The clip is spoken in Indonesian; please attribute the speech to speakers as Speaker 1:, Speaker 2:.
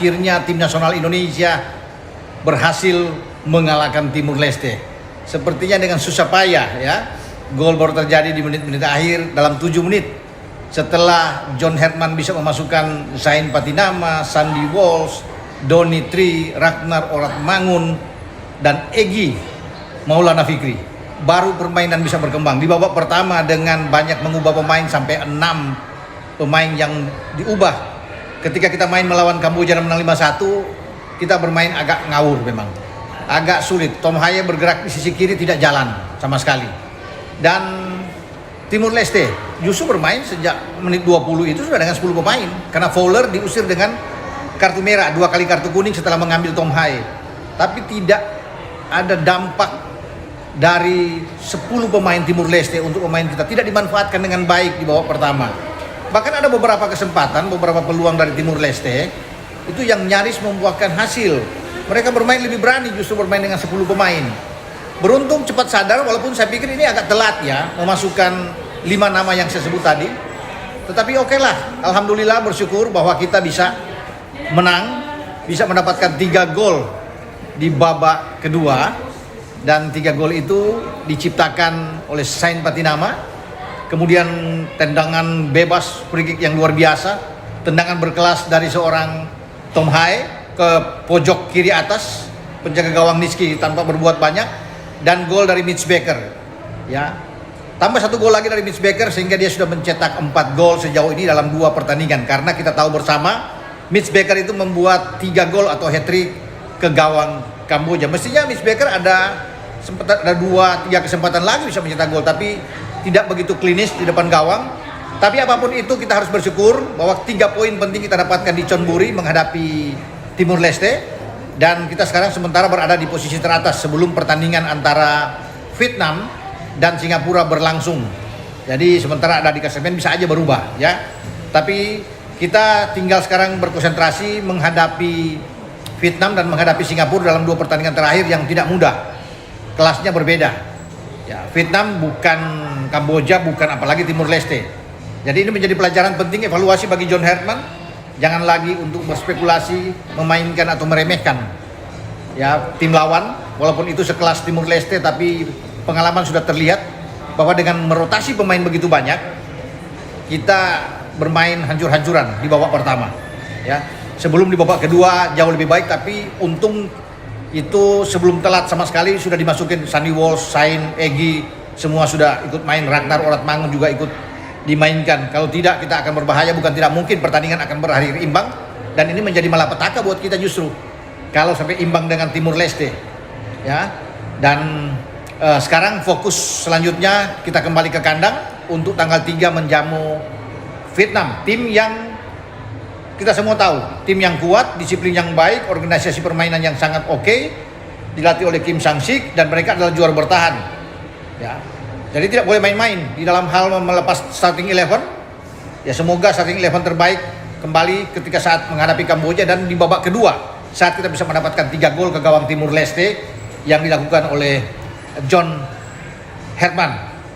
Speaker 1: akhirnya tim nasional Indonesia berhasil mengalahkan Timur Leste. Sepertinya dengan susah payah ya. Gol baru terjadi di menit-menit akhir dalam 7 menit. Setelah John Herman bisa memasukkan Zain Patinama, Sandy Walsh, Doni Tri, Ragnar Oratmangun, dan Egy Maulana Fikri, baru permainan bisa berkembang. Di babak pertama dengan banyak mengubah pemain sampai 6 pemain yang diubah. Ketika kita main melawan Kamboja dan menang 5-1, kita bermain agak ngawur memang. Agak sulit. Tom Haye bergerak di sisi kiri tidak jalan sama sekali. Dan Timur Leste justru bermain sejak menit 20 itu sudah dengan 10 pemain. Karena Fowler diusir dengan kartu merah, 2 kali kartu kuning setelah mengambil Tom Haye. Tapi tidak ada dampak dari 10 pemain Timur Leste untuk pemain kita, tidak dimanfaatkan dengan baik di babak pertama. Bahkan ada beberapa kesempatan, beberapa peluang dari Timur Leste itu yang nyaris membuahkan hasil. Mereka bermain lebih berani justru bermain dengan 10 pemain. Beruntung cepat sadar, walaupun saya pikir ini agak telat ya memasukkan 5 nama yang saya sebut tadi. Tetapi oke lah, alhamdulillah bersyukur bahwa kita bisa menang, bisa mendapatkan 3 gol di babak kedua. Dan 3 gol itu diciptakan oleh Zain Patinama. Kemudian tendangan bebas free kick yang luar biasa, tendangan berkelas dari seorang Tom Haye ke pojok kiri atas penjaga gawang Nizki tanpa berbuat banyak, dan gol dari Mitch Baker ya. Tambah 1 gol lagi dari Mitch Baker sehingga dia sudah mencetak 4 gol sejauh ini dalam 2 pertandingan. Karena kita tahu bersama Mitch Baker itu membuat 3 gol atau hat-trick ke gawang Kamboja. Mestinya Mitch Baker ada 2-3 kesempatan lagi bisa mencetak gol, tapi tidak begitu klinis di depan gawang. Tapi apapun itu kita harus bersyukur bahwa 3 poin penting kita dapatkan di Chonburi menghadapi Timur Leste, dan kita sekarang sementara berada di posisi teratas sebelum pertandingan antara Vietnam dan Singapura berlangsung. Jadi sementara ada di klasemen bisa aja berubah ya. Tapi kita tinggal sekarang berkonsentrasi menghadapi Vietnam dan menghadapi Singapura dalam 2 pertandingan terakhir yang tidak mudah. Kelasnya berbeda ya, Vietnam bukan Kamboja, bukan apalagi Timur Leste. Jadi ini menjadi pelajaran penting, evaluasi bagi John Herman. Jangan lagi untuk berspekulasi, memainkan atau meremehkan ya tim lawan, walaupun itu sekelas Timur Leste. Tapi pengalaman sudah terlihat bahwa dengan merotasi pemain begitu banyak, kita bermain hancur-hancuran di babak pertama ya. Sebelum di babak kedua jauh lebih baik, tapi untung itu sebelum telat sama sekali sudah dimasukin Sandy Walsh, Zain, Egy, semua sudah ikut main. Ragnar Oratmangun juga ikut dimainkan. Kalau tidak kita akan berbahaya, bukan tidak mungkin pertandingan akan berakhir imbang, dan ini menjadi malapetaka buat kita justru kalau sampai imbang dengan Timur Leste ya. Dan sekarang fokus selanjutnya kita kembali ke kandang untuk tanggal 3 menjamu Vietnam, tim yang kita semua tahu, tim yang kuat, disiplin yang baik, organisasi permainan yang sangat oke, dilatih oleh Kim Sang-sik, dan mereka adalah juara bertahan ya. Jadi tidak boleh main-main di dalam hal melepas starting 11 ya. Semoga starting 11 terbaik kembali ketika saat menghadapi Kamboja, dan di babak kedua saat kita bisa mendapatkan 3 gol ke gawang Timur Leste yang dilakukan oleh John Herman.